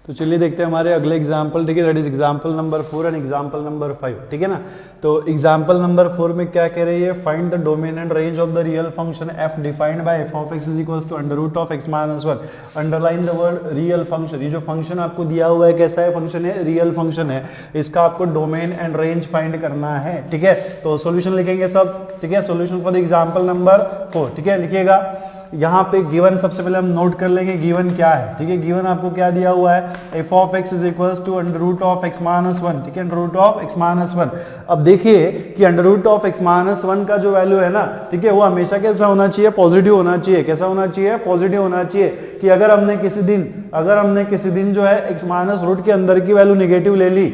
तो चलिए देखते हैं हमारे अगले एग्जाम्पल, ठीक है, that is example number 4 and example number 5, ठीक है ना। तो एग्जाम्पल नंबर 4 में क्या कह रही है, find the domain and range of the real function f defined by f of x is equal to under root of x minus 1। Underline the word real function. ये जो फंक्शन आपको दिया हुआ है कैसा है फंक्शन है, रियल फंक्शन है। इसका आपको डोमेन एंड रेंज फाइंड करना है, ठीक है। तो सॉल्यूशन लिखेंगे सब, ठीक है, solution for the example number 4, ठीक है। लिखिएगा यहाँ पे गिवन सबसे पहले हम नोट कर लेंगे गिवन क्या है, ठीक है। गिवन आपको क्या दिया हुआ है, f of x is equals to under root of x minus 1, ठीक है, under root of x minus 1। अब देखिए कि under root of x minus 1 का जो वैल्यू है ना, ठीक है, वो हमेशा कैसा होना चाहिए, पॉजिटिव होना चाहिए। कैसा होना चाहिए, पॉजिटिव होना चाहिए। कि अगर हमने किसी दिन जो है x माइनस रूट के अंदर की वैल्यू निगेटिव ले ली,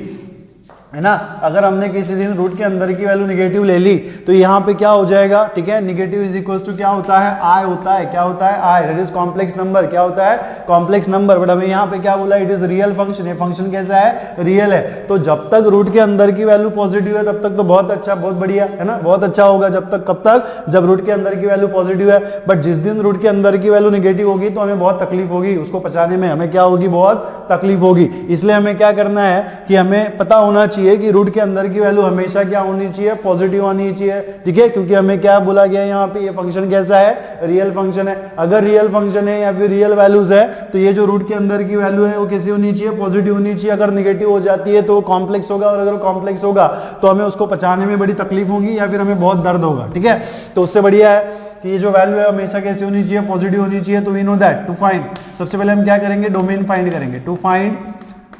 है ना, अगर हमने किसी दिन रूट के अंदर की वैल्यू निगेटिव ले ली तो यहाँ पे क्या हो जाएगा, ठीक है, निगेटिव इज इक्वल टू क्या होता है, आई होता है। क्या होता है, आई, दैट इज कॉम्प्लेक्स नंबर। क्या होता है, कॉम्प्लेक्स नंबर। बट हमें यहाँ पे क्या बोला, इट इज रियल फंक्शन। ये फंक्शन कैसा है, रियल है। तो जब तक रूट के अंदर की वैल्यू पॉजिटिव है तब तक तो बहुत अच्छा, बहुत बढ़िया, है ना, बहुत अच्छा होगा। जब तक, कब तक, जब रूट के अंदर की वैल्यू पॉजिटिव है। बट जिस दिन रूट के अंदर की वैल्यू निगेटिव होगी तो हमें बहुत तकलीफ होगी, उसको पचाने में हमें क्या होगी, बहुत तकलीफ होगी। इसलिए हमें क्या करना है कि हमें पता होना चाहिए कि रूट के अंदर की वैल्यू हमेशा क्या होनी चाहिए, पॉजिटिव आनी चाहिए, ठीक है। क्योंकि हमें क्या बोला गया यहाँ पे, ये फंक्शन कैसा है, रियल फंक्शन है। अगर रियल फंक्शन है या फिर रियल वैल्यूज है तो ये जो रूट के अंदर की वैल्यू है वो कैसी होनी चाहिए, पॉजिटिव होनी चाहिए। अगर निगेटिव हो जाती है तो कॉम्प्लेक्स होगा, और अगर कॉम्प्लेक्स होगा तो हमें उसको पचाने में बड़ी तकलीफ होगी या फिर हमें बहुत दर्द होगा, ठीक है। तो उससे बढ़िया है कि ये जो वैल्यू है हमेशा कैसी होनी चाहिए, पॉजिटिव होनी चाहिए। तो we know that to find, सबसे पहले हम क्या करेंगे, डोमेन फाइंड करेंगे। टू फाइंड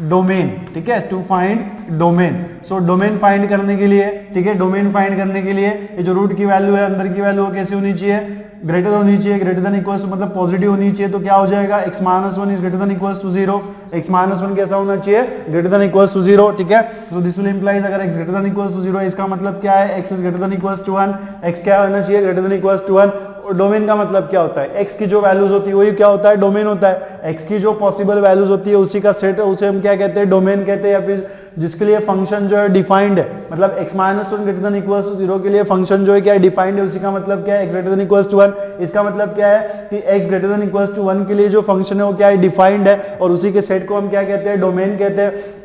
डोमेन, ठीक है, to find domain. So domain find करने के लिए, ठीक है, डोमेन फाइंड करने के लिए ये जो रूट की वैल्यू है, अंदर की वैल्यू कैसी होनी चाहिए, ग्रेटर होनी चाहिए, ग्रेटर देन इक्वल्स टू मतलब पॉजिटिव होनी चाहिए। तो क्या हो जाएगा, x minus 1 is greater than equals to 0। x minus 1 कैसा होना चाहिए, ग्रेटर देन इक्वल्स टू 0, ठीक है। सो दिस विल इंप्लाइज अगर x greater than equals to 0 इसका मतलब क्या है, x is greater than equals to 1। x क्या होना चाहिए, ग्रेटर देन इक्वल्स टू 1। और डोमेन का मतलब क्या होता है, x की जो वैल्यूज होती है वही क्या होता है, डोमेन होता है। x की जो पॉसिबल वैल्यूज होती है उसी का सेट, उसे हम क्या कहते हैं, डोमेन कहते हैं। या फिर जिसके लिए फंक्शन जो है डिफाइंड है, मतलब x minus 1 greater than equals to 0 के लिए फंक्शन जो है क्या है, डिफाइंड है। उसी का मतलब क्या है, x greater than equals to 1। इसका मतलब क्या है कि x greater than equals to 1 के लिए जो फंक्शन है वो क्या है, डिफाइंड है। और उसी के सेट को हम क्या कहते हैं, डोमेन कहते हैं।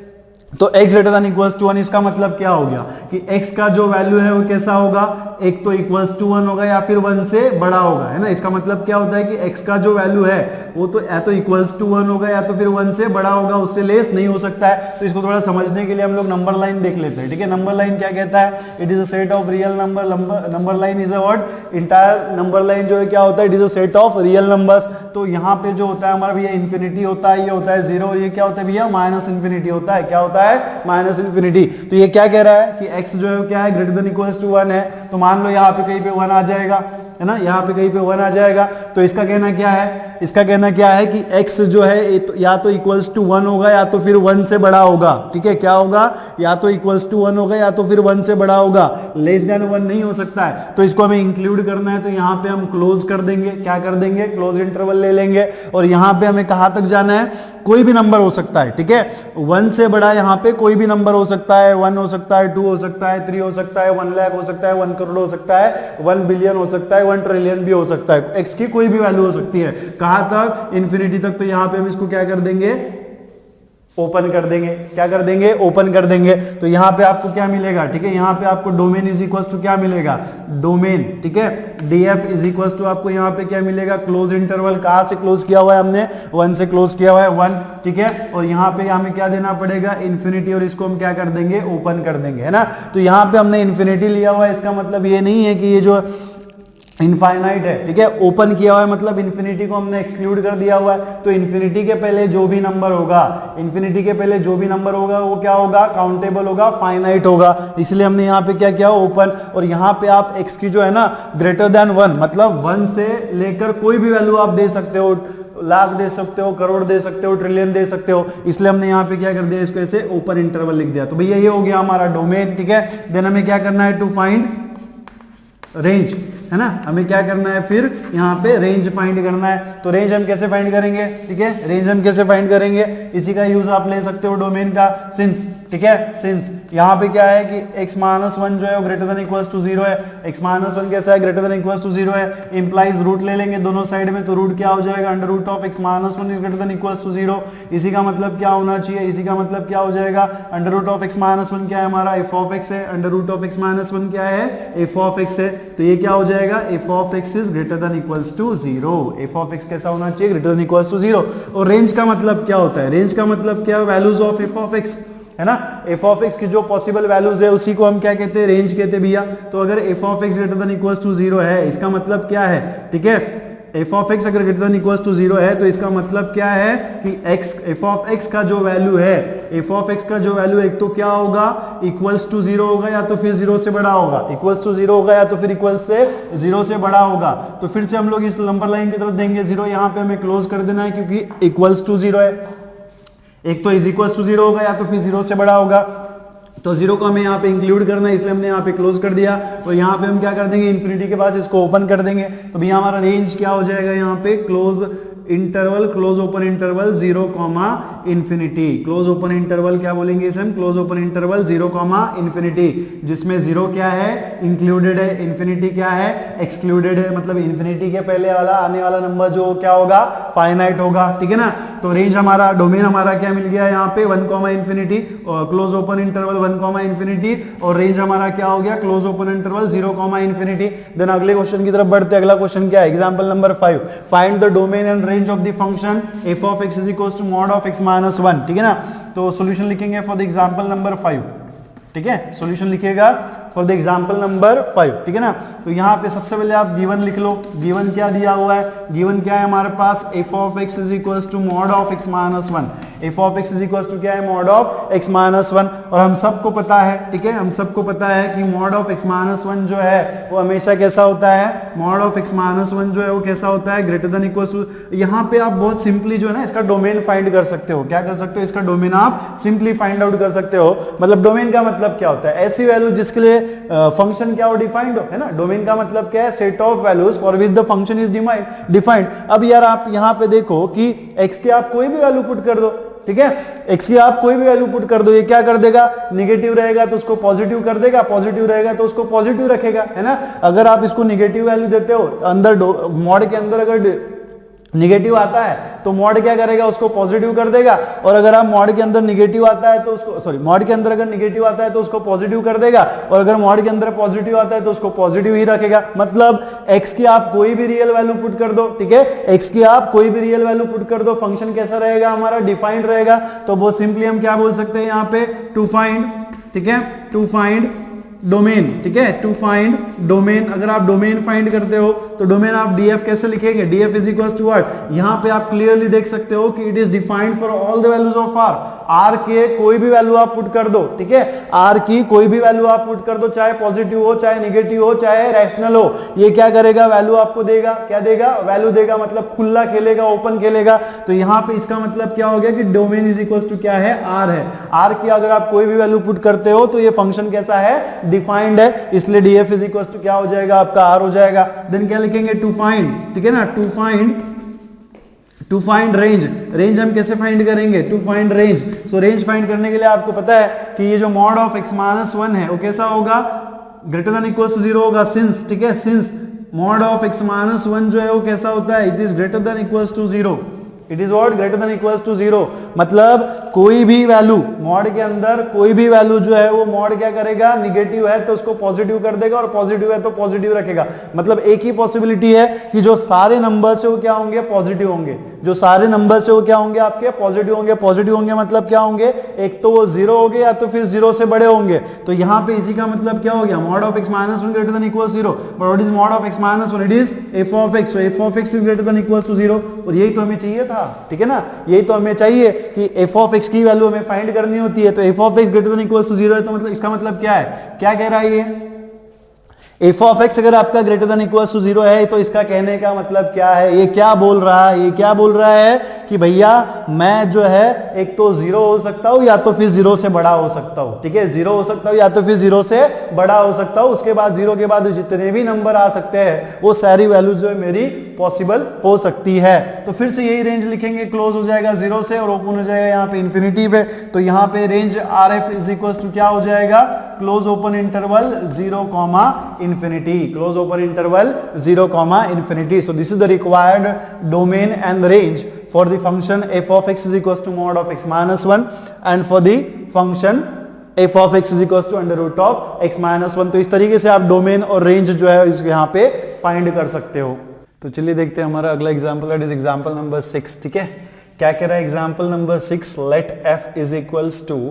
तो x greater than equals to 1 इसका मतलब क्या हो गया कि x का जो वैल्यू है वो कैसा होगा, एक तो इक्वल्स टू 1 होगा या फिर 1 से बड़ा होगा, है ना। इसका मतलब क्या होता है कि x का जो वैल्यू है वो तो या तो इक्वल्स टू 1 होगा या तो फिर 1 से बड़ा होगा, उससे लेस नहीं हो सकता है। तो इसको थोड़ा समझने के लिए हम लोग नंबर लाइन देख लेते हैं, ठीक है। नंबर लाइन क्या कहता है, it is a set of real number. Number line is a what, entire number line जो है क्या होता है, it is a set of real numbers. तो यहाँ पे जो होता है हमारा भैया इन्फिनिटी होता है, ये होता है 0, और ये क्या होता है भैया, माइनस इन्फिनिटी होता है। क्या होता है, माइनस इन्फिनिटी। तो ये क्या कह रहा है कि x जो है क्या है, ग्रेटर देन इक्वल्स टू 1 है। तो मान लो यहाँ पे कहीं पे 1 आ जाएगा, है ना, यहाँ पे कहीं पे 1 आ जाएगा। तो इसका कहना क्या है, इसका कहना क्या है कि x जो है या तो इक्वल्स टू 1 होगा या तो फिर 1 से बड़ा होगा, ठीक है। क्या होगा, या तो इक्वल्स टू 1 होगा या तो फिर 1 से बड़ा होगा, लेस देन 1 नहीं हो सकता है। तो इसको हमें इंक्लूड करना है, तो यहाँ पे हम क्लोज कर देंगे। क्या कर देंगे, क्लोज इंटरवल ले लेंगे। और यहाँ पे हमें कहाँ तक जाना है, कोई भी नंबर हो सकता है, ठीक है। 1 से बड़ा यहाँ पे कोई भी नंबर हो सकता है, 1 हो सकता है, 2 हो सकता है, 3 हो सकता है, 1 लाख हो सकता है, 1 करोड़ हो सकता है, 1 बिलियन हो सकता है, 1 ट्रिलियन भी हो सकता है। x की कोई भी वैल्यू हो सकती है, कहां तक, इन्फिनिटी तक। तो यहाँ पे हम इसको क्या कर देंगे, ओपन कर देंगे। क्या कर देंगे, ओपन कर देंगे। तो यहाँ पे आपको क्या मिलेगा, ठीक है, यहाँ पे आपको डोमेन इज इक्वल्स टू क्या मिलेगा, डोमेन, ठीक है, df इज इक्वल्स टू आपको यहाँ पे क्या मिलेगा, क्लोज इंटरवल। कहाँ से क्लोज किया हुआ है हमने, 1 से क्लोज किया हुआ है, 1, ठीक है। और यहाँ पे हमें क्या देना पड़ेगा, इन्फिनिटी, और इसको हम क्या कर देंगे, ओपन कर देंगे, है ना। तो यहाँ पे हमने इन्फिनिटी लिया हुआ है, इसका मतलब ये नहीं है कि ये जो इनफाइनाइट है, ठीक है। ओपन किया हुआ है मतलब इन्फिनिटी को हमने एक्सक्लूड कर दिया हुआ है। तो इन्फिनिटी के पहले जो भी नंबर होगा, इन्फिनिटी के पहले जो भी नंबर होगा वो क्या होगा, काउंटेबल होगा, फाइनाइट होगा। इसलिए हमने यहाँ पे क्या किया, ओपन। और यहाँ पे आप x की जो है ना ग्रेटर देन 1, मतलब 1 से लेकर कोई भी वैल्यू आप दे सकते हो, लाख दे सकते हो, करोड़ दे सकते हो, ट्रिलियन दे सकते हो। इसलिए हमने यहाँ पे क्या कर दिया, इसको ऐसे ओपन इंटरवल लिख दिया। तो भैया ये हो गया हमारा डोमेन, ठीक है। देन हमें क्या करना है, टू फाइंड रेंज। है ना, हमें क्या करना है फिर यहाँ पे रेंज फाइंड करना है। तो रेंज हम कैसे फाइंड करेंगे, ठीक है, रेंज हम कैसे फाइंड करेंगे, इसी का यूज आप ले सकते हो डोमेन का, सिंस, ठीक है, सिंस यहाँ पे क्या है कि x माइनस 1 जो है वो ग्रेटर देन इक्वल्स टू 0 है, x माइनस 1 कैसा है, ग्रेटर देन इक्वल्स टू 0 है, इंप्लाइज रूट ले लेंगे दोनों साइड में, तो रूट क्या हो जाएगा, under root of x minus 1 greater than equals to 0। इसी का मतलब क्या होना चाहिए, इसी का मतलब क्या हो जाएगा, under root of x minus 1 क्या है हमारा, f ऑफ x है, under root of x minus 1 क्या है, f ऑफ x है, तो ये क्या हो जाएगा, f of x is greater than equals to 0, f of x कैसा होना चाहिए, ग्रेटर देन इक्वल्स टू 0। और रेंज का मतलब क्या होता है, रेंज का मतलब क्या, values of f of x, है ना, f ऑफ x की जो पॉसिबल वैल्यूज है उसी को हम क्या कहते हैं, रेंज कहते हैं भैया। तो अगर f of x greater than equals to 0 है, इसका मतलब क्या है, ठीक है, f ऑफ x अगर ग्रेटर देन इक्वल्स टू 0 है तो इसका मतलब क्या है कि f ऑफ x का जो वैल्यू है, f ऑफ x का जो वैल्यू एक तो क्या होगा, इक्वल्स टू 0 होगा या तो फिर 0 से बड़ा होगा, इक्वल्स टू 0 होगा या तो फिर इक्वल्स से 0 से बड़ा होगा। तो फिर से हम लोग इस नंबर लाइन की तरफ देंगे 0, यहाँ पे हमें क्लोज कर देना है क्योंकि इक्वल्स टू 0 है, एक तो इज इक्वल्स टू 0 होगा या तो फिर 0 से बड़ा होगा, तो 0 को हमें यहाँ पे इंक्लूड करना है, इसलिए हमने यहाँ पे क्लोज कर दिया। और यहाँ पे हम क्या कर देंगे, इन्फिनिटी के पास इसको ओपन कर देंगे, तो भैया हमारा रेंज क्या हो जाएगा, यहाँ पे close interval, close open interval 0 comma infinity, close open interval क्या बोलेंगे इसे हम, close open interval 0 comma infinity, जिसमें 0 क्या है, इंक्लूडेड है, इन्फिनिटी क्या है, एक्सक्लूडेड है, मतलब इन्फिनिटी के पहले वाला आने वाला नंबर जो क्या होगा, फाइनाइट होगा, ठीक है ना। तो रेंज हमारा, डोमेन हमारा क्या मिल गया यहाँ पे 1 comma infinity, close open interval 1 comma infinity, और रेंज हमारा क्या हो गया, close open interval 0 comma infinity. Then अगले क्वेश्चन की तरफ बढ़ते, अगला क्वेश्चन क्या है, example number 5, find the domain and range of the function f of x is equals to mod of x minus 1, ठीक है ना। तो सॉल्यूशन लिखेंगे फॉर द एग्जांपल नंबर 5, ठीक है, सॉल्यूशन लिखिएगा फॉर द एग्जांपल नंबर 5, ठीक है ना। तो यहाँ पे सबसे पहले आप गिवन लिख लो, गिवन क्या दिया हुआ है, गिवन क्या है हमारे पास, f of x is equals to mod of x minus 1, f of x is equals to क्या है, mod of x minus 1, और हम सबको पता है, ठीक है, हम सबको पता है कि mod of x minus 1 जो है वो हमेशा कैसा होता है, mod of x minus 1 जो है वो कैसा होता है, ग्रेटर देन इक्वल्स टू, यहाँ पे आप बहुत सिंपली जो है ना इसका डोमेन फाइंड कर सकते हो, क्या कर सकते हो, इसका डोमेन आप सिंपली फाइंड आउट कर सकते हो। मतलब डोमेन का मतलब क्या होता है, ऐसी वैल्यू जिसके लिए फंक्शन क्या हो, डिफाइंड हो, है ना। डोमेन का मतलब क्या है, set of values for which the function is defined. अब यार आप यहाँ पे देखो कि x के आप कोई भी वैल्यू पुट कर दो, ठीक है, x की आप कोई भी वैल्यू पुट कर दो, ये क्या कर देगा, निगेटिव रहेगा तो उसको पॉजिटिव कर देगा, पॉजिटिव रहेगा तो उसको पॉजिटिव रखेगा, है ना। अगर आप इसको निगेटिव वैल्यू देते हो, अंदर मॉड के अंदर अगर निगेटिव आता है तो मॉड क्या करेगा, उसको पॉजिटिव कर देगा, और अगर आप मॉड के अंदर निगेटिव आता है तो उसको, सॉरी, मॉड के अंदर अगर निगेटिव आता है तो उसको पॉजिटिव कर देगा, और अगर मॉड के अंदर पॉजिटिव आता है तो उसको पॉजिटिव ही रखेगा। मतलब x की आप कोई भी रियल वैल्यू पुट कर दो, ठीक है, x की आप कोई भी रियल वैल्यू पुट कर दो, फंक्शन कैसा रहेगा हमारा, डिफाइंड रहेगा। तो बहुत सिंपली हम क्या बोल सकते हैं यहाँ पे, टू फाइंड, ठीक है, टू फाइंड डोमेन, ठीक है, टू फाइंड डोमेन। अगर आप डोमेन फाइंड करते हो तो डोमेन आप df कैसे लिखेंगे, df is equals to what, यहाँ पे आप क्लियरली देख सकते हो कि it is defined for all the values of r के कोई भी वैल्यू आप पुट कर दो, ठीक है, r की कोई भी वैल्यू आप पुट कर दो, चाहे पॉजिटिव हो, चाहे नेगेटिव हो, चाहे रैशनल हो, ये क्या करेगा, वैल्यू आपको देगा, क्या देगा, वैल्यू देगा, मतलब खुला खेलेगा, ओपन खेलेगा। तो यहाँ पे इसका मतलब क्या हो गया कि डोमेन इज इक्वल्स टू क्या है, r है, r की अगर आप कोई भी वैल्यू पुट करते हो तो ये फंक्शन कैसा है, डिफाइंड है, इसलिए df इज इक्वल्स टू क्या हो जाएगा, आपका r हो जाएगा। देन क्या लिखेंगे, टू फाइंड, ठीक है ना, टू फाइंड रेंज, रेंज हम कैसे फाइंड करेंगे, to find range. So range find करने के लिए आपको पता है कि ये जो मॉड ऑफ x माइनस 1 है वो कैसा होगा, ग्रेटर देन इक्वल्स टू 0 होगा, सिंस, ठीक है, since mod of x minus 1 जो है वो कैसा होता है, it is greater than equals to 0, it is what, greater than equals to 0। मतलब कोई भी वैल्यू मॉड के अंदर, कोई भी वैल्यू जो है वो मॉड क्या करेगा, निगेटिव है तो उसको पॉजिटिव कर देगा, और पॉजिटिव है तो पॉजिटिव रखेगा। मतलब एक ही पॉसिबिलिटी है कि जो सारे नंबर से वो क्या होंगे, पॉजिटिव होंगे, जो सारे नंबर से वो क्या होंगे, आपके पॉजिटिव होंगे। पॉजिटिव होंगे मतलब क्या होंगे, एक तो वो 0 हो गए या तो फिर 0 से बड़े होंगे। तो यहाँ पे इसी का मतलब क्या हो गया, mod of x minus 1 greater than equals 0, but what is mod of x minus 1, it is f of x, so f of x is greater than equals to 0, और यही तो हमें चाहिए था, ठीक है ना, यही तो हमें चाहिए कि f ऑफ x की वैल्यू हमें फाइंड करनी होती है। तो f of x greater than equals to 0 है, तो मतलब इसका मतलब क्या है, क्या कह रहा है ये, f ऑफ x अगर आपका ग्रेटर देन इक्वल्स टू 0 है तो इसका कहने का मतलब क्या है, ये क्या बोल रहा है, ये क्या बोल रहा है कि भैया मैं जो है एक तो 0 हो सकता हूं या तो फिर 0 से बड़ा हो सकता हूं, ठीक है, 0 हो सकता हूं या तो फिर 0 से बड़ा हो सकता हूं, उसके बाद 0 के बाद जितने भी नंबर आ सकते हैं वो सारी वैल्यूज जो है मेरी पॉसिबल हो सकती है। तो फिर से यही रेंज लिखेंगे, क्लोज हो जाएगा 0 से और ओपन हो जाएगा यहाँ पे इन्फिनिटी पे। तो यहाँ पे range r f is equal to क्या हो जाएगा, close open interval 0 comma infinity, close open interval 0 comma infinity. So this is the required domain and range for the function f of x is equals to mod of x minus 1 and for the function f of x is equals to under root of x minus 1। तो इस तरीके से आप domain और range जो है इसको यहाँ पे फाइंड कर सकते हो। तो चलिए देखते हैं हमारा अगला example, that is example number 6। ठीक है, क्या कह रहा है example number 6, let f is equals to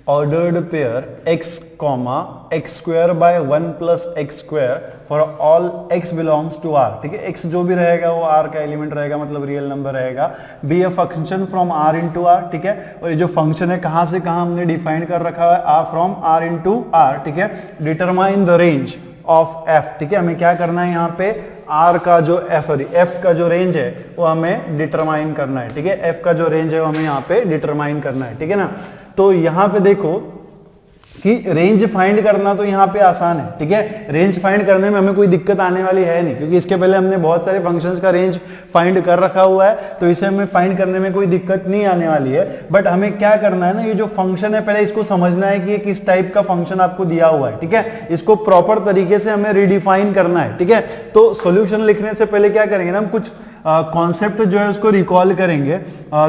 ordered pair x comma x square by 1 plus x square for all x belongs to R। ठीक है, x जो भी रहेगा वो R का एलिमेंट रहेगा, मतलब रियल नंबर रहेगा। Be a function from R into R। ठीक है, और ये जो फंक्शन है कहां से कहां हमने डिफाइन कर रखा है, R from R into R। ठीक है, determine the range of f। ठीक है, हमें क्या करना है यहाँ पे, R का जो f का जो रेंज है वो हमें डिटरमाइन करना है। ठीक है, f का जो रेंज है वो हमें यहाँ पे डिटरमाइन करना है। ठीक है ना, तो यहां पे देखो कि रेंज फाइंड करना तो यहाँ पे आसान है। ठीक है, रेंज फाइंड करने में हमें कोई दिक्कत आने वाली है नहीं, क्योंकि इसके पहले हमने बहुत सारे फंक्शंस का रेंज फाइंड कर रखा हुआ है, तो इसे हमें फाइंड करने में कोई दिक्कत नहीं आने वाली है। बट हमें क्या करना है ना, ये जो फंक्शन है पहले इसको समझना है कि ये किस टाइप का फंक्शन आपको दिया हुआ है। ठीक है, इसको प्रॉपर तरीके से हमें रिडिफाइन करना है। ठीक है, तो सोल्यूशन लिखने से पहले क्या करेंगे ना, हम कुछ कॉन्सेप्ट जो है उसको रिकॉल करेंगे।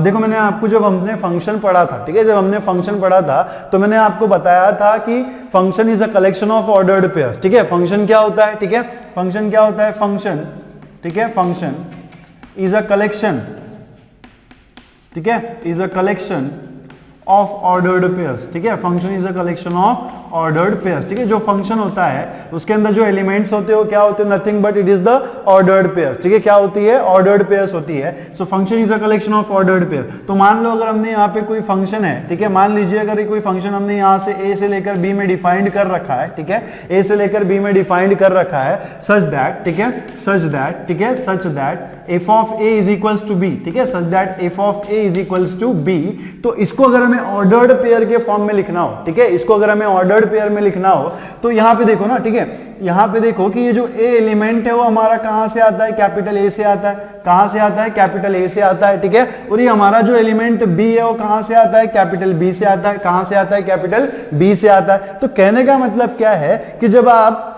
देखो मैंने आपको जब हमने फंक्शन पढ़ा था, ठीक है, जब हमने फंक्शन पढ़ा था तो मैंने आपको बताया था कि function is a collection of ordered pairs. ठीक है, फंक्शन क्या होता है, ठीक है, फंक्शन क्या होता है, फंक्शन, ठीक है, फंक्शन इज अ कलेक्शन, ठीक है, is a collection of ordered pairs. ठीक है, function is a collection of ordered pairs. ठीक है, जो फंक्शन होता है उसके अंदर जो एलिमेंट्स होते हैं वो क्या होते हैं, nothing but it is the ordered pairs. ठीक है, क्या होती है, ऑर्डर्ड पेयर्स होती है। So function is a collection of ordered pair. तो मान लो अगर हमने यहाँ पे कोई फंक्शन है, ठीक है, मान लीजिए अगर कोई फंक्शन हमने यहाँ से ए से लेकर बी में डिफाइंड कर रखा है, ठीक है, ए से लेकर बी में डिफाइंड कर रखा है सच दैट, ठीक है, सच दैट, ठीक है, such that f of a is equals to b। ठीक है, such that f of a is equals to b। तो इसको अगर हमें ऑर्डर्ड पेयर के फॉर्म में लिखना हो, ठीक है, इसको अगर हमें ऑर्डर्ड पेयर में लिखना हो तो यहाँ पे देखो ना, ठीक है, यहाँ पे देखो कि ये जो a एलिमेंट है वो हमारा कहां से आता है, कैपिटल A से आता है। कहां से आता है, कैपिटल A से आता है। ठीक है, और ये हमारा जो एलिमेंट b है वो कहां से आता है, कैपिटल B से आता है। कहां से आता है, कैपिटल B से आता है। तो कहने का मतलब क्या है कि जब आप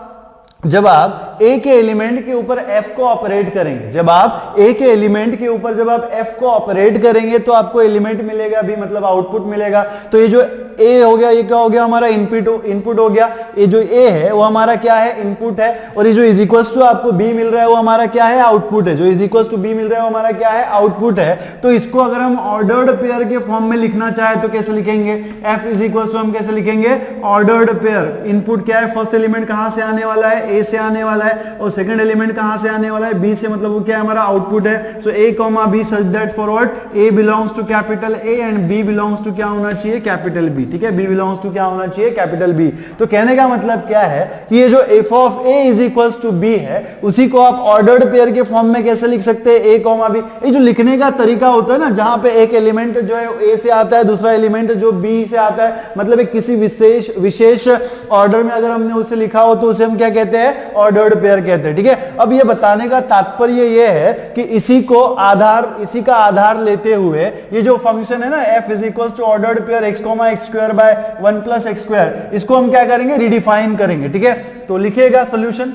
a के एलिमेंट के ऊपर f को ऑपरेट करेंगे, जब आप a के एलिमेंट के ऊपर जब आप f को ऑपरेट करेंगे तो आपको एलिमेंट मिलेगा भी, मतलब आउटपुट मिलेगा। तो ये जो a हो गया, ये क्या हो गया, हमारा इनपुट हो गया। ये जो a है वो हमारा क्या है, इनपुट है। और ये जो इज इक्वल्स टू आपको b मिल रहा है वो हमारा क्या है, आउटपुट है। जो इज इक्वल्स टू b मिल रहा है वो हमारा क्या है, आउटपुट है। तो इसको अगर हम ऑर्डर्ड पेयर के फॉर्म में लिखना चाहे तो कैसे लिखेंगे, f इज इक्वल्स टू हम कैसे लिखेंगे, ऑर्डर्ड पेयर। इनपुट क्या है, फर्स्ट एलिमेंट कहां से आने वाला है, a से आने वाला है, और सेकंड एलिमेंट कहां से आने वाला है, b से, मतलब वो क्या है, हमारा आउटपुट है। So a comma b such that for what, a belongs to capital A and b belongs to क्या होना चाहिए, कैपिटल B। ठीक है, b बिलोंग्स टू क्या होना चाहिए, कैपिटल B। तो कहने का मतलब क्या है कि ये जो f of a is equals to b है उसी को आप ऑर्डर्ड पेयर के फॉर्म में कैसे लिख सकते हैं, a कॉमा b। ये जो लिखने का तरीका होता है ना, जहां पे एक एलिमेंट जो है a से आता है, दूसरा एलिमेंट जो b से आता है, मतलब एक किसी विशेष ऑर्डर में अगर हमने उसे लिखा हो तो उसे हम क्या कहते हैं, ऑर्डर्ड पेयर कहते हैं। ठीक है, अब ये बताने का तात्पर्य ये है कि इसी का आधार लेते हुए ये जो फंक्शन है ना f is equal to ordered pair x comma x square by 1 plus x square, इसको हम क्या करेंगे, रिडिफाइन करेंगे। ठीक है, तो लिखिएगा सोल्यूशन।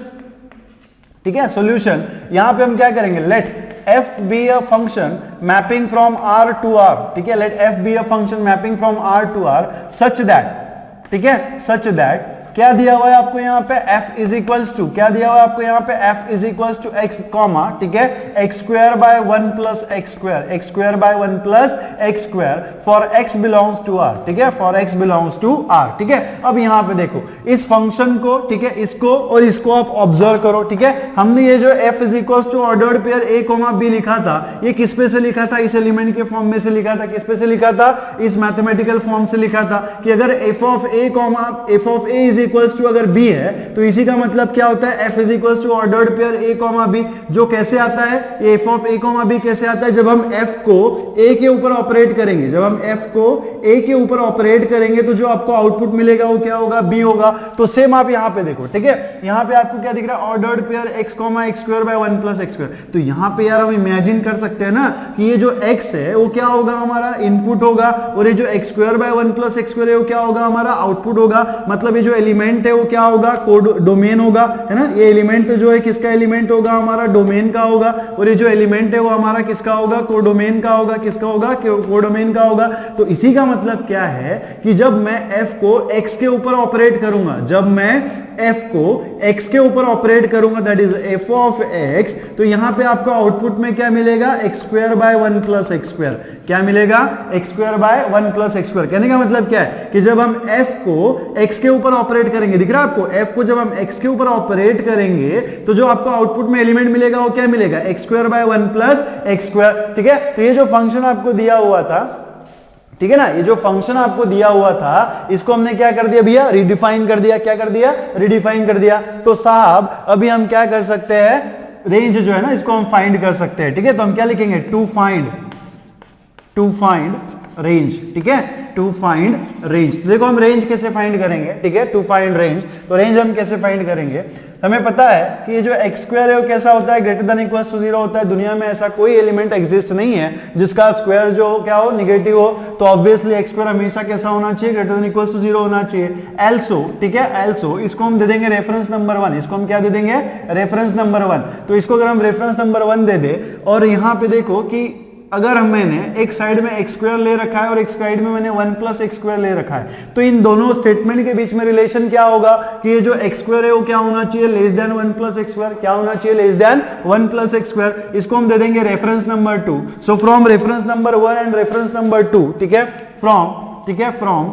ठीक है, सोल्यूशन यहां पे हम क्या करेंगे, late f be a function mapping from R to R। ठीक है, let f be a function mapping from R to R such that, ठीक है, such that क्या दिया हुआ है आपको यहाँ पे, f इज इक्वल्स टू, क्या दिया हुआ है आपको यहाँ पे, f is equals to x comma, ठीक है, x square by 1 plus x square, x square by 1 plus x square for x belongs to r। ठीक है, for x belongs to r। ठीक है, अब यहाँ पे देखो इस फंक्शन को, ठीक है, इसको और इसको आप ऑब्जर्व करो। ठीक है, हमने ये जो f is equals to ordered pair a comma b लिखा था, ये किस पे से लिखा था, इस एलिमेंट के फॉर्म में से लिखा था। किस पे से लिखा था, इस मैथमेटिकल फॉर्म से लिखा था कि अगर f of a is equals to अगर b है तो इसी का मतलब क्या होता है f is equals to ordered pair a comma b, जो कैसे आता है ये f of a comma b कैसे आता है, जब हम f को a के ऊपर ऑपरेट करेंगे, जब हम f को a के ऊपर ऑपरेट करेंगे तो जो आपको आउटपुट मिलेगा वो क्या होगा, b होगा। तो सेम आप यहां पे देखो, ठीक है, यहां पे आपको क्या दिख रहा है, ordered pair x comma x square by 1 plus x square. तो यहां पे यार हम इमेजिन कर सकते हैं ना कि ये जो x है वो क्या होगा, हमारा इनपुट होगा, और ये जो x square by 1 plus x square है वो क्या होगा, हमारा आउटपुट होगा। मतलब ये जो एलिमेंट है वो क्या होगा, डोमेन होगा, है ना। ये एलिमेंट जो है किसका एलिमेंट होगा, हमारा डोमेन का होगा, और ये जो एलिमेंट है वो हमारा किसका होगा, कोडोमेन का होगा। किसका होगा, कोडोमेन का होगा। तो इसी का मतलब क्या है कि जब मैं f को x के ऊपर ऑपरेट करूंगा, जब मैं f को x के ऊपर ऑपरेट करूंगा, that is f of x, तो यहां पे आपको आउटपुट में क्या मिलेगा, x square by 1 plus x square. क्या मिलेगा, x square by 1 plus x square. कहने का मतलब क्या है कि जब हम f को x के ऊपर ऑपरेट करेंगे, दिख रहा है आपको, f को जब हम x के ऊपर ऑपरेट करेंगे तो जो आपको आउटपुट में एलिमेंट मिलेगा वो क्या मिलेगा, x square by 1 plus x square. ठीक है, तो ये जो फंक्शन आपको दिया हुआ था, ठीक है ना, ये जो फंक्शन आपको दिया हुआ था इसको हमने क्या कर दिया भैया, रिडिफाइन कर दिया। क्या कर दिया, रिडिफाइन कर दिया। तो साहब अभी हम क्या कर सकते हैं, रेंज जो है ना इसको हम फाइंड कर सकते हैं। ठीक है, तो हम क्या लिखेंगे, टू फाइंड रेंज। ठीक है, टू फाइंड रेंज। तो देखो हम रेंज कैसे फाइंड करेंगे, ठीक है, टू फाइंड रेंज। तो रेंज हम कैसे फाइंड करेंगे, हमें पता है कि ये जो x स्क्वायर है वो कैसा होता है, ग्रेटर देन इक्वल टू 0 होता है। दुनिया में ऐसा कोई एलिमेंट एग्जिस्ट नहीं है जिसका स्क्वायर जो क्या हो, निगेटिव हो। तो ऑब्वियसली x स्क्वायर हमेशा कैसा होना चाहिए, ग्रेटर देन इक्वल टू 0 होना चाहिए। एल्सो, ठीक है, एल्सो इसको हम दे देंगे रेफरेंस नंबर 1। इसको हम क्या दे देंगे, रेफरेंस नंबर 1। तो इसको अगर हम रेफरेंस नंबर 1 दे दे, और यहां पे देखो कि अगर हम मैंने एक साइड में x स्क्वायर ले रखा है और एक साइड में मैंने 1 प्लस x स्क्वायर ले रखा है, तो इन दोनों स्टेटमेंट के बीच में रिलेशन क्या होगा कि ये जो x स्क्वायर है वो क्या होना चाहिए, less than 1 plus x square. क्या होना चाहिए, less than 1 plus x square. इसको हम दे देंगे reference number 2। So from reference number 1 and reference number 2, ठीक है, from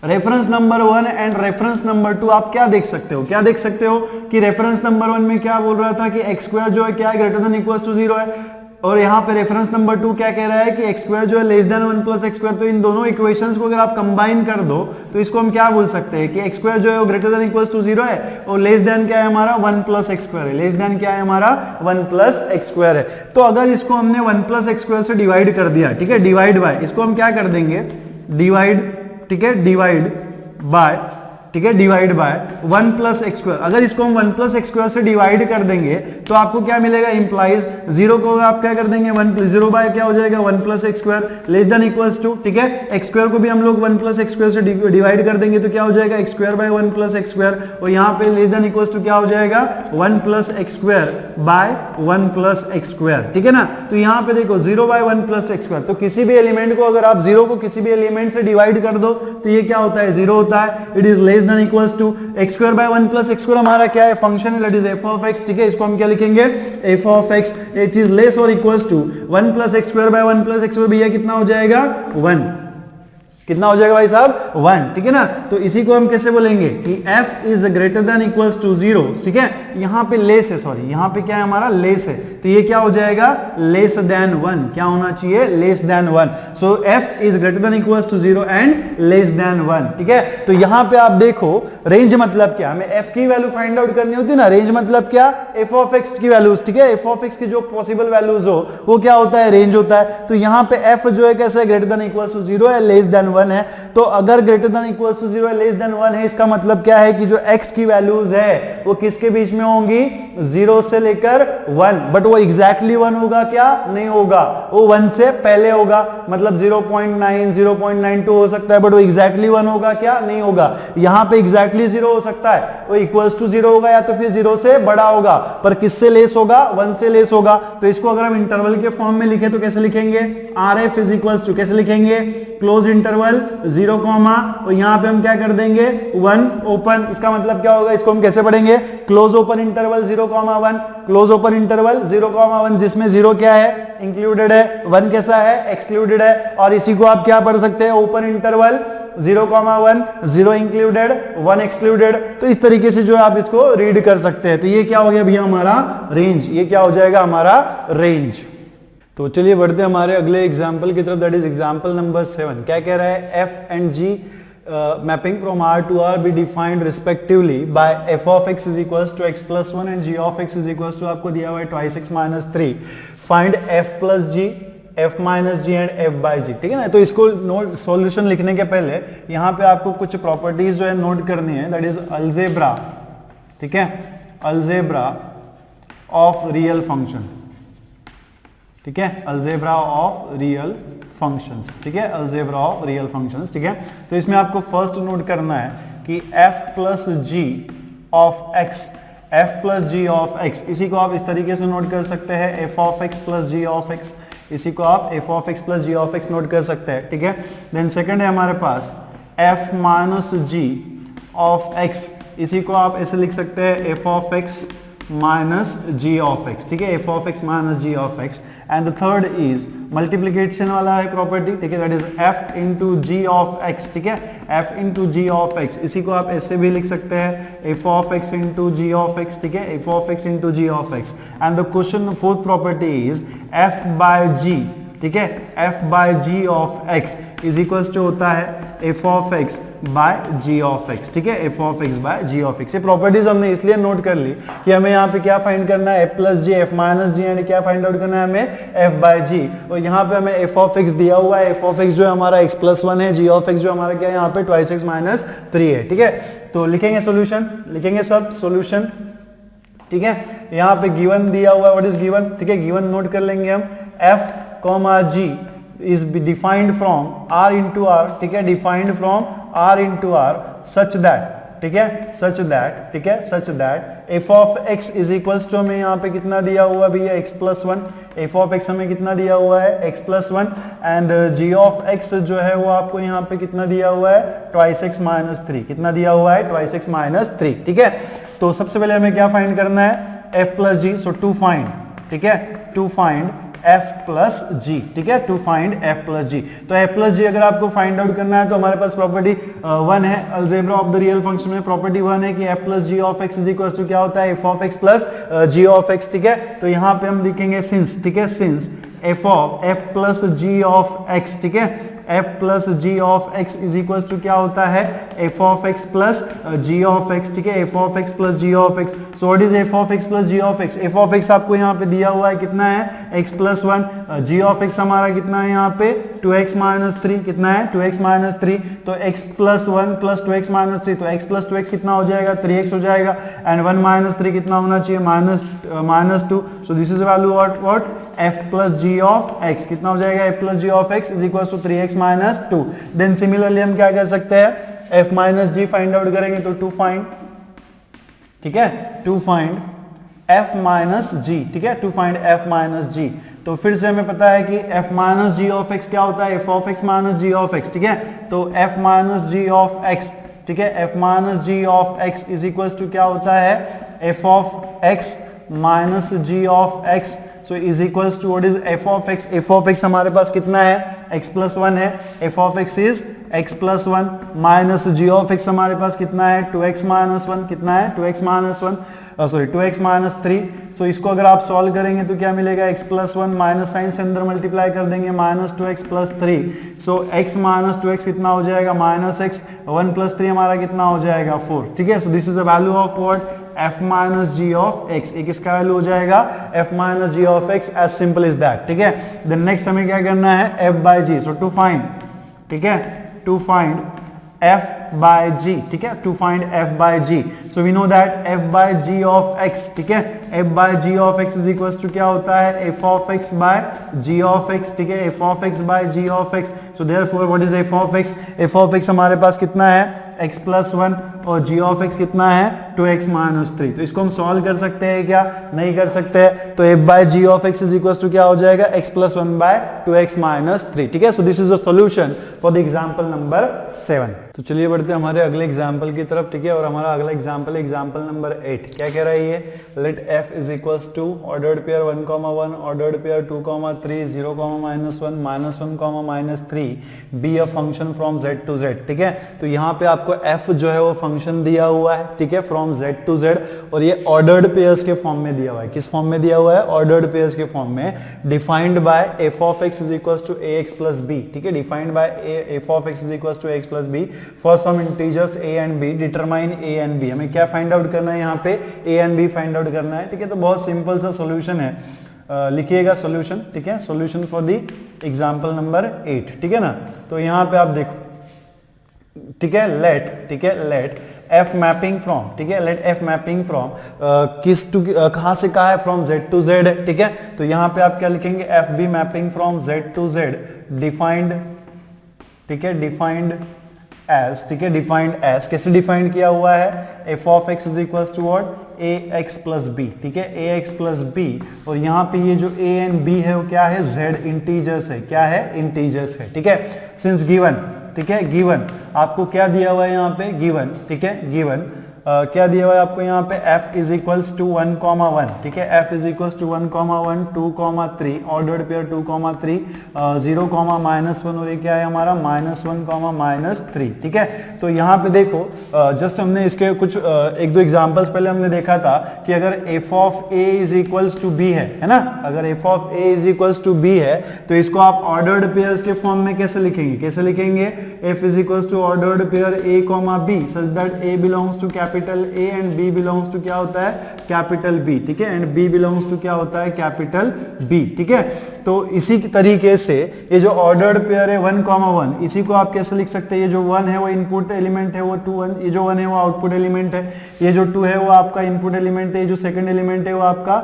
reference number 1 and reference number 2 आप क्या देख सकते हो, क्या देख सकते हो कि रेफरेंस नंबर 1 में क्या बोल रहा था कि x स्क्वायर जो है क्या है, ग्रेटर देन इक्वल टू 0 है, और यहाँ पे रेफरेंस नंबर 2 क्या कह रहा है कि x स्क्वायर जो है less than 1 plus x square. तो इन दोनों इक्वेशंस को अगर आप कंबाइन कर दो तो इसको हम क्या बोल सकते हैं कि x स्क्वायर जो है वो ग्रेटर देन इक्वल टू 0 है, और लेस देन क्या है हमारा 1 प्लस x स्क्वायर है। लेस देन क्या है हमारा 1 प्लस x स्क्वायर है। तो अगर इसको हमने 1 प्लस x स्क्वायर से डिवाइड कर दिया, ठीक है, डिवाइड बाय, इसको हम क्या कर देंगे, डिवाइड, ठीक है, डिवाइड बाय, ठीक है, divide by 1 plus x square. अगर इसको हम 1 प्लस एक्स स्क्वायर से डिवाइड कर देंगे तो आपको क्या मिलेगा, इंप्लाइज 0 को आप क्या कर देंगे 1 प्लस 0 बाय क्या हो जाएगा 1 plus x square less than equals to, ठीक है, एक्स स्क्वायर को भी हम लोग 1 प्लस एक्स स्क्वायर से डिवाइड कर देंगे तो क्या हो जाएगा x square by 1 plus x square, और यहाँ पे लेस देन इक्वल्स टू क्या हो जाएगा 1 plus x square by 1 plus x square. ठीक है ना, तो यहाँ पे देखो 0 बाय 1 प्लस एक्स स्क्वायर, तो किसी भी एलिमेंट को अगर आप 0 को किसी भी एलिमेंट से डिवाइड कर दो तो ये क्या होता है 0 होता है। It is less than equals to x square by 1 plus x square हमारा क्या है, फंक्शन है, that is f of x. ठीक है, इसको हम क्या लिखेंगे, f of x. It is less और equals to 1 plus x square by 1 plus x square, भैया कितना हो जाएगा 1, कितना हो जाएगा भाई साहब 1। ठीक है ना, तो इसी को हम कैसे बोलेंगे कि f is greater than equals to 0। ठीक है, यहाँ पे लेस है, सॉरी यहाँ पे क्या है हमारा लेस है, तो ये क्या हो जाएगा लेस देन 1। क्या होना चाहिए, less than 1। So f is greater than equals to 0 and less than 1। ठीक है, तो यहाँ पे आप देखो रेंज मतलब क्या, हमें f की वैल्यू फाइंड आउट करनी होती है ना। रेंज मतलब क्या, f ऑफ x की वैल्यूज। ठीक है, f ऑफ x की जो पॉसिबल वैल्यूज हो वो क्या होता है, रेंज होता है। तो यहाँ पे f जो है कैसे, ग्रेटर देन इक्वल्स टू 0 है, लेस देन 1 है। तो अगर ग्रेटर देन इक्वल्स टू 0 है, लेस देन 1 है, इसका मतलब क्या है कि जो x की वैल्यूज है वो किसके बीच में होंगी, 0 से लेकर 1। बट वो एग्जैक्टली 1 होगा क्या, नहीं होगा, वो 1 से पहले होगा, मतलब 0.9 0.92 हो सकता है, बट वो एग्जैक्टली 1 होगा क्या, नहीं होगा। यहां पे एग्जैक्टली 0 हो सकता है, वो इक्वल्स टू 0 होगा या तो फिर 0 से बड़ा होगा, पर किससे लेस होगा, 1 से लेस होगा। तो इसको अगर हम इंटरवल के फॉर्म में लिखे तो कैसे लिखेंगे, RF इज इक्वल्स टू, कैसे लिखेंगे, क्लोज इंटरवल 0 कॉमा, और यहां पे हम क्या कर देंगे 1 ओपन। इसका मतलब क्या होगा, इसको हम कैसे पढ़ेंगे, close open interval 0,1, close open interval 0,1, जिसमें 0 क्या है, इंक्लूडेड है, 1 कैसा है, एक्सक्लूडेड है। और इसी को आप क्या पढ़ सकते हैं, ओपन इंटरवल 0,1, 0 इंक्लूडेड 1 एक्सक्लूडेड। तो इस तरीके से जो आप इसको रीड कर सकते हैं। तो ये क्या हो गया भैया हमारा रेंज, ये क्या हो जाएगा हमारा रेंज। तो चलिए बढ़ते हैं हमारे अगले एग्जाम्पल की तरफ, दैट इज एग्जाम्पल नंबर 7। क्या कह रहा है, f and g mapping from R to R be defined respectively by f of x is equals to x plus 1 and g of x is equals to आपको दिया हुआ है twice x minus 3. Find f plus g, f minus g and f by g. ठीक है ना. तो इसको note solution लिखने के पहले यहाँ पे आपको कुछ प्रॉपर्टीज जो है नोट करनी है. That is algebra. ठीक है, अलजेब्रा ऑफ रियल फंक्शन. ठीक है, अलजेब्रा ऑफ रियल फंक्शंस. ठीक है, अलजेब्रा ऑफ रियल फंक्शंस. ठीक है, तो इसमें आपको फर्स्ट नोट करना है कि f plus g of x, f plus g of x, इसी को आप इस तरीके से नोट कर सकते हैं f of x plus g of x. इसी को आप f of x plus g of x note कर सकते हैं. ठीक है, देन सेकंड है हमारे पास f minus g of x, इसी को आप ऐसे लिख सकते हैं f of x minus g of x. ठीक है, f of x minus g of x. And the third is multiplication वाला है प्रॉपर्टी. ठीक है, that is f into g of x. ठीक है, f into g of x, इसी को आप ऐसे भी लिख सकते हैं f of x into g of x. ठीक है, f of x into g of x. And the question fourth property is f by g. ठीक है, f by g of x is equals to होता है f of x by g of x. ठीक है, f of x by g of x. ये properties हमने इसलिए note कर ली कि हमें यहाँ पे क्या फाइंड करना है, f plus g, f minus g, and क्या फाइंड आउट करना है हमें f बाय g. और यहाँ पे हमें f ऑफ x दिया हुआ है. f ऑफ x जो है हमारा x प्लस 1 है, g ऑफ x जो हमारा क्या है यहाँ पे ट्वाइस x माइनस 3 है. ठीक है, तो लिखेंगे सोल्यूशन, लिखेंगे सब सोल्यूशन. ठीक है, यहाँ पे गिवन दिया हुआ है. What is given? ठीक है, गिवन नोट कर लेंगे हम. f comma g is defined from r into r. ठीक है, defined from r into r such that. ठीक है, such that. ठीक है, such that f of x is equals to हमें यहाँ पे कितना दिया हुआ भी है x plus 1. f of x हमें कितना दिया हुआ है x plus 1. And g of x जो है वो आपको यहाँ पे कितना दिया हुआ है twice x minus 3. कितना दिया हुआ है twice x minus 3. ठीक है, तो सबसे पहले हमें क्या फाइंड करना है f plus g. So to find. ठीक है, to find f plus g. ठीक है, to find f plus g. तो f प्लस g अगर आपको फाइंड आउट करना है तो हमारे पास प्रॉपर्टी 1 है. Algebra of the real function में प्रॉपर्टी 1 है कि f plus g of x is equal to क्या होता है f of x plus g of x. ठीक है, तो यहाँ पे हम लिखेंगे सिंस. ठीक है, since f of f plus g of x. ठीक है, f plus g of x is equal to क्या होता है f of x plus g of x. ठीक है, f of x plus g of x. So what is f of x plus g of x? f of x आपको यहाँ पे दिया हुआ है कितना है x plus 1. g of x हमारा कितना है यहाँ पे 2x माइनस 3. कितना है 2x माइनस 3. तो x plus 1 plus 2x minus 3, तो x प्लस 2x कितना हो जाएगा 3x हो जाएगा. एंड 1 माइनस 3 कितना होना चाहिए minus 2. So this is value what f plus g of x. कितना हो जाएगा f plus g of x is equal to 3x minus 2. Then similarly हम क्या कर सकते हैं f minus g find out करेंगे तो टू फाइंड. ठीक है, to find f minus g. ठीक है, to find f minus g. तो फिर से हमें पता है कि f minus g of x क्या होता है f of x minus g of x. ठीक है, तो f minus g of x. ठीक है, f minus g of x is equal to क्या होता है f of x minus g of x. So is equals to what is f of x. f of x हमारे पास कितना है x plus 1 है. f of x is x plus 1 minus g of x हमारे पास कितना है 2x minus 1. कितना है 2x minus 1 sorry 2x minus 3. सो इसको अगर आप सॉल्व करेंगे तो क्या मिलेगा x प्लस 1 माइनस साइन से अंदर मल्टीप्लाई कर देंगे माइनस 2x प्लस 3. सो x माइनस 2x कितना हो जाएगा माइनस x. 1 प्लस 3 हमारा कितना हो जाएगा 4. ठीक है, so this is the value of what f minus g of x. एक इसका वैल्यू हो जाएगा f minus g of x. As simple is that. ठीक है, देन नेक्स्ट हमें क्या करना है f by g. So to find. ठीक है, to find f by g. ठीक है, to find f by g. So we know that f by g of x. ठीक है, f by g of x is equal to क्या होता है f of x by g of x. ठीक है, f of x by g of x. So therefore what is f of x? f of x हमारे पास कितना है x plus 1 और g ऑफ x कितना है 2x माइनस 3. तो इसको हम सॉल्व कर सकते हैं क्या? नहीं कर सकते हैं. तो f by g of x is equal to क्या हो जाएगा x plus 1 bye 2x minus 3. ठीक है, so this is the solution for the example number 7. तो चलिए बढ़ते हैं हमारे अगले एग्जांपल की तरफ. ठीक है, और हमारा अगला एग्जांपल नंबर 8 क्या कह रहा है ये? Let f is equals to ordered pair 1,1 ordered pair 2,3 0, -1 -1, -3 be a function from z to z. ठीक है, तो यहाँ पे आपको f जो है वो फंक्शन दिया हुआ है. ठीक है, from from z to z, और ये ऑर्डर्ड पेयर्स के फॉर्म में दिया हुआ है। किस फॉर्म में दिया हुआ है? ऑर्डर्ड पेयर्स के फॉर्म में। Defined by f of x is equal to a x plus b, ठीक है, defined by f of x is equal to a x plus b for some integers a and b, determine a and b. हमें क्या find out करना है यहाँ पे? A and b find out करना है, ठीक है। तो बहुत सिंपल सा सॉल्यूशन है, लिखिएगा सॉल्यूशन, ठीक है, solution for the example number 8, ठीक है ना। तो यहाँ पे आप देखो, ठीक है, लेट एफ मैपिंग फ्रॉम, ठीक है, लेट एफ मैपिंग फ्रॉम किस टू कहां से कहा है? फ्रॉम जेड टू जेड है, ठीक है। तो यहाँ पे आप क्या लिखेंगे? F be mapping from z to z defined, ठीक है, डिफाइंड एज, ठीक है, डिफाइंड एज कैसे डिफाइंड किया हुआ है? F of x is equal to what? A x plus b, ठीक है, ए एक्स प्लस बी। और यहाँ पे ये जो ए एंड बी है वो क्या है? जेड इंटीजर्स है। क्या है? इंटीजर्स है, ठीक है। सिंस गिवन, ठीक है, गिवन आपको क्या दिया हुआ है यहाँ पे? गिवन, ठीक है, गिवन क्या दिया हुआ है आपको यहाँ पे? f इज इक्वल्स टू 1,1, ठीक है, f is equals to 1,1, 2,3, ordered pair 2,3, 0,-1, और ये क्या है हमारा? -1,-3, ठीक है। तो यहाँ पे देखो, जस्ट हमने इसके कुछ एक दो एग्जांपल्स पहले हमने देखा था कि अगर f of a is equals to b है ना, अगर f of a is equals to b है तो इसको आप ऑर्डर्ड पेयर्स के फॉर्म में कैसे लिखेंगे? कैसे लिखेंगे? f is equals to ordered pair a, b such that a belongs to capital A and B belongs to क्या होता है? कैपिटल B, ठीक है, एंड B बिलोंग्स टू क्या होता है? कैपिटल B, ठीक है। तो इसी तरीके से ये जो ऑर्डर्ड पेयर है 1,1, इसी को आप कैसे लिख सकते हैं? ये जो 1 है वो इनपुट एलिमेंट है, वो 2 1, ये जो 1 है वो आउटपुट एलिमेंट है, ये जो 2 है वो आपका इनपुट एलिमेंट है, ये जो सेकंड एलिमेंट है वो आपका,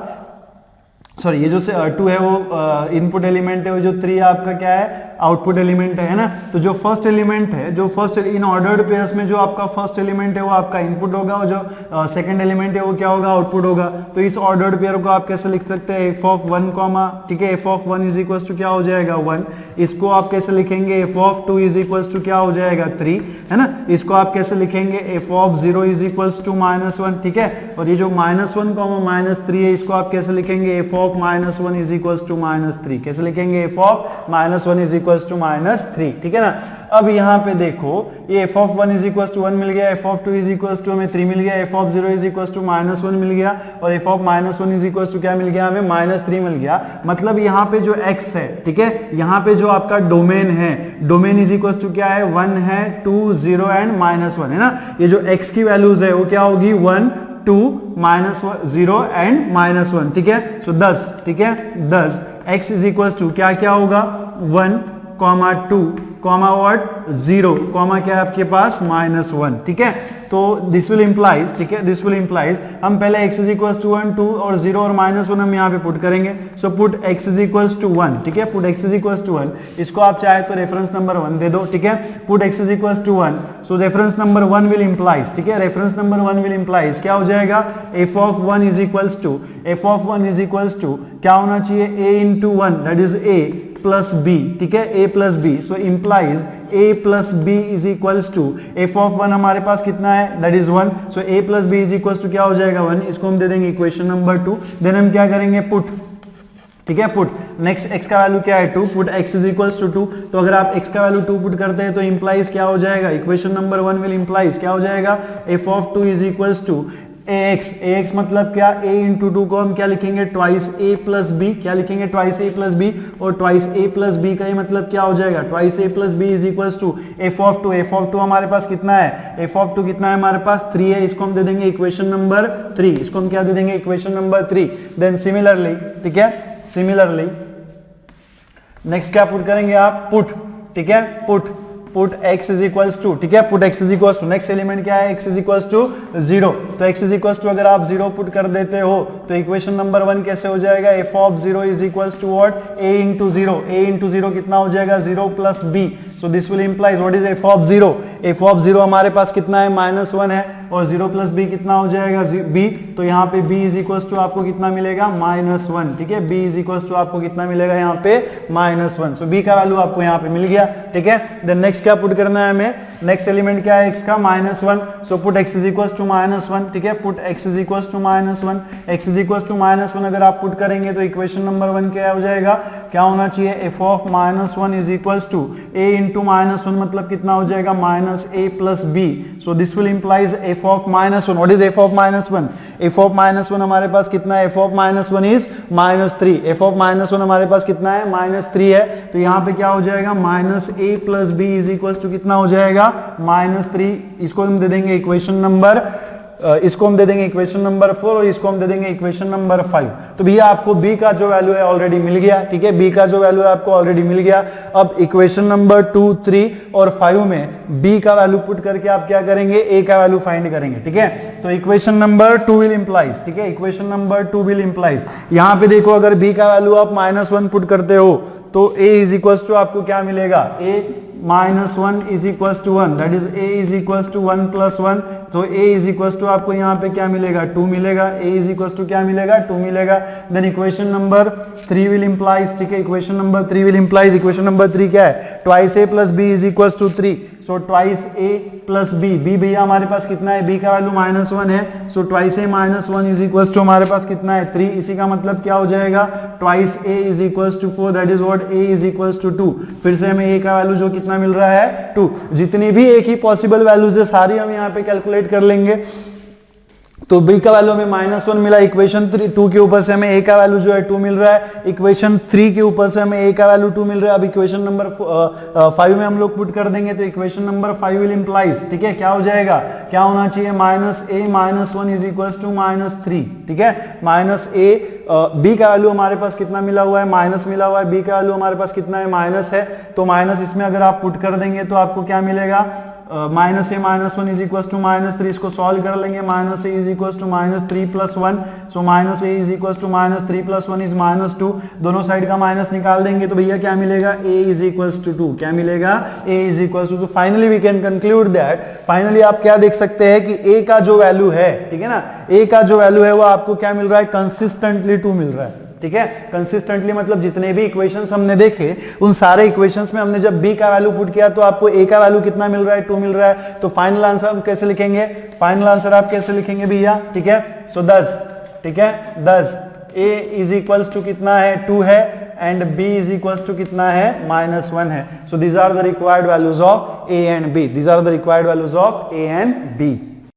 सॉरी, ये जो 2 है वो इनपुट एलिमेंट है, वो जो 3 आपका क्या है? आउटपुट एलिमेंट है ना। तो जो फर्स्ट एलिमेंट है, जो फर्स्ट इन ऑर्डर्ड पेयर्स में जो आपका फर्स्ट एलिमेंट है वो आपका इनपुट होगा, और जो सेकंड एलिमेंट है वो क्या होगा? आउटपुट होगा। तो इस ऑर्डर्ड पेयर को आप कैसे लिख सकते हैं? एफ ऑफ 1, ठीक है, f of 1 is equals to क्या हो जाएगा? 1। इसको आप कैसे लिखेंगे? F of 2 is equals to क्या हो जाएगा? 3, है ना। इसको आप कैसे लिखेंगे? F of 0 is equals to -1, ठीक है। और ये जो -1, -3 है, इसको आप कैसे लिखेंगे? F of -1 is equals to -3, कैसे लिखेंगे? F of -1 is equals to -3, ठीक है ना। अब यहाँ पे देखो, ये f of 1 is equals to 1 मिल गया, f of 2 is equals to हमें 3 मिल गया, f of 0 is equals to -1 मिल गया, और f of -1 is equals to क्या मिल गया? हमें -3 मिल गया। मतलब यहाँ पे जो x है, ठीक है, यहाँ पे जो आपका डोमेन है, डोमेन इज इक्वल्स टू क्या है? 1 है, 2, 0 एंड -1 है ना। ये जो x की वैल्यूज है वो क्या होगी? 1, 2, -0 एंड -1, ठीक है। सो 10, ठीक है, 10 x इज इक्वल्स टू क्या क्या होगा? 1, 2, व्हाट? 0, क्या है आपके पास? -1, ठीक है। तो दिस विल इंप्लाइज, ठीक है, दिस विल इंप्लाइज, हम पहले x इज इक्वल्स टू 1, 2 और 0 और -1 हम यहाँ पे पुट करेंगे। So put x is equals to 1, ठीक है, put x is equals to 1। इसको आप चाहे तो रेफरेंस नंबर 1 दे दो, ठीक है। Put x is equals to 1, so reference number 1 will implies, ठीक है, रेफरेंस नंबर 1 विल इंप्लाइज क्या हो जाएगा? f of 1 is equals to, f of 1 is equals to क्या होना चाहिए? a into 1, that is a plus b, ठीक है, a plus b। So implies a plus b is equals to f of 1 हमारे पास कितना है? That is 1। So a plus b is equals to क्या हो जाएगा? 1। इसको हम दे देंगे इक्वेशन नंबर 2। देन हम क्या करेंगे? पुट, ठीक है, पुट नेक्स्ट x का वैल्यू क्या है? 2, put x is equals to 2। तो अगर आप x का वैल्यू 2 पुट करते हैं तो इंप्लाइज क्या हो जाएगा? इक्वेशन नंबर 1 विल इंप्लाइज क्या हो जाएगा? f of 2 is equals to ax मतलब क्या? a इंटू 2 को हम क्या लिखेंगे? ट्वाइस a प्लस b, क्या लिखेंगे? ट्वाइस a प्लस b, और ट्वाइस a प्लस b का ही मतलब क्या हो जाएगा? Twice a plus b is equals to f of 2। f of 2 हमारे पास कितना है? f ऑफ 2 कितना है हमारे पास? 3 है। इसको हम दे देंगे इक्वेशन नंबर 3। इसको हम क्या दे देंगे? Equation number 3। देन सिमिलरली, ठीक है, सिमिलरली नेक्स्ट क्या पुट करेंगे आप? पुट, ठीक है, put x is equals to, ठीक है, put x is equals to, next element क्या है? x is equals to 0। तो x इज इक्वल्स टू अगर आप 0 पुट कर देते हो तो इक्वेशन नंबर 1 कैसे हो जाएगा? f of 0 is equals to what? a into 0। a into 0 कितना हो जाएगा? 0 plus b। So this will implies what is f of 0? f of 0 हमारे पास कितना है? -1 है, और 0 प्लस b कितना हो जाएगा? b। तो यहाँ पे b इज इक्वल्स टू आपको कितना मिलेगा? -1, ठीक है, b इज इक्वल्स टू आपको कितना मिलेगा यहाँ पे? -1। सो b का वैल्यू आपको यहाँ पे मिल गया, ठीक है। देन नेक्स्ट क्या पुट करना है हमें? नेक्स्ट एलिमेंट क्या है? x का? -1। So put x is equals to -1, ठीक है, put x is equals to -1। x is equals to -1 अगर आप पुट करेंगे तो इक्वेशन नंबर 1 क्या हो जाएगा? क्या होना चाहिए, f of minus one is equals to a into minus one, मतलब कितना हो जाएगा minus a plus b. So this will implies f of minus one. What is f of minus one? F of minus one हमारे पास कितना है, f of minus one is minus three. F of minus one हमारे पास कितना है, minus three है. तो यहाँ पे क्या हो जाएगा, minus a plus b is equals to कितना हो जाएगा, माइनस थ्री. इसको हम दे देंगे इक्वेशन नंबर, इसको हम दे देंगे इक्वेशन नंबर 4 और इसको हम दे देंगे इक्वेशन नंबर 5. तो भैया आपको b का जो वैल्यू है ऑलरेडी मिल गया. ठीक है, b का जो वैल्यू है आपको ऑलरेडी मिल गया. अब इक्वेशन नंबर 2, 3 और 5 में b का वैल्यू पुट करके आप क्या करेंगे, a का वैल्यू फाइंड करेंगे. ठीक है, तो इक्वेशन नंबर 2 विल इंप्लाइज, ठीक है, इक्वेशन नंबर 2 विल इंप्लाइज. यहां पे देखो अगर b का वैल्यू आप -1 पुट करते हो तो a इज इक्वल्स टू आपको क्या मिलेगा, a minus one is equals to one, that is a is equals to 1 plus 1. तो a इज इक्वल्स टू आपको यहाँ पे क्या मिलेगा, 2 मिलेगा. a इज इक्वल्स टू क्या मिलेगा, 2 मिलेगा. Then equation number 3 will implies. ठीक है, equation number 3 will implies. Equation number 3 क्या है, twice a plus b is equals to 3. So twice a plus b, b भैया हमारे पास कितना है, b का वैल्यू -1 है. So twice a -1 is equals to हमारे पास कितना है, 3. इसी का मतलब क्या हो जाएगा, twice a is equals to 4, that is what a is equals to 2. फिर से हमें a का वैल्यू जो कितना मिल रहा है, 2. जितनी भी एक ही पॉसिबल वैल्यूज है सारी हम यहाँ पे कैलकुलेट कर लेंगे. तो b का वैल्यू हमें -1 मिला, इक्वेशन 2 के ऊपर से हमें a का वैल्यू जो है 2 मिल रहा है, इक्वेशन 3 के ऊपर से हमें a का वैल्यू 2 मिल रहा है. अब इक्वेशन नंबर 5 में हम लोग पुट कर देंगे तो इक्वेशन नंबर 5 विल इंप्लाइज. ठीक है, क्या हो जाएगा, क्या होना चाहिए, -a-1 इज इक्वल्स टू -3. ठीक है, b का वैल्यू हमारे पास कितना मिला हुआ है, माइनस मिला हुआ है. b का वैल्यू हमारे पास कितना है, माइनस है. तो माइनस इसमें अगर आप पुट कर देंगे तो आपको क्या मिलेगा, -a-1 इज इक्वल्स टू -3. इसको सॉल्व कर लेंगे, -a is equals to -3 plus 1. So -a is equals to -3 plus 1 is -2. दोनों साइड का माइनस निकाल देंगे तो भैया क्या मिलेगा, a इज इक्वल्स टू 2. क्या मिलेगा, a is equals to 2. Finally we can conclude that, finally आप क्या देख सकते हैं कि a का जो वैल्यू है, ठीक है ना, a का जो वैल्यू है वो आपको क्या मिल रहा है, कंसिस्टेंटली 2 मिल रहा है. ठीक है, कंसिस्टेंटली मतलब जितने भी इक्वेशंस हमने देखे उन सारे इक्वेशंस में हमने जब b का वैल्यू पुट किया तो आपको a का वैल्यू कितना मिल रहा है, 2 मिल रहा है. तो फाइनल आंसर हम कैसे लिखेंगे, फाइनल आंसर आप कैसे लिखेंगे भैया. ठीक है, सो 10, ठीक है, 10 a इज इक्वल्स टू कितना है, 2 है, and b is equals to कितना है, -1 है. So these are the required values of a and b. These are the required values of a and b.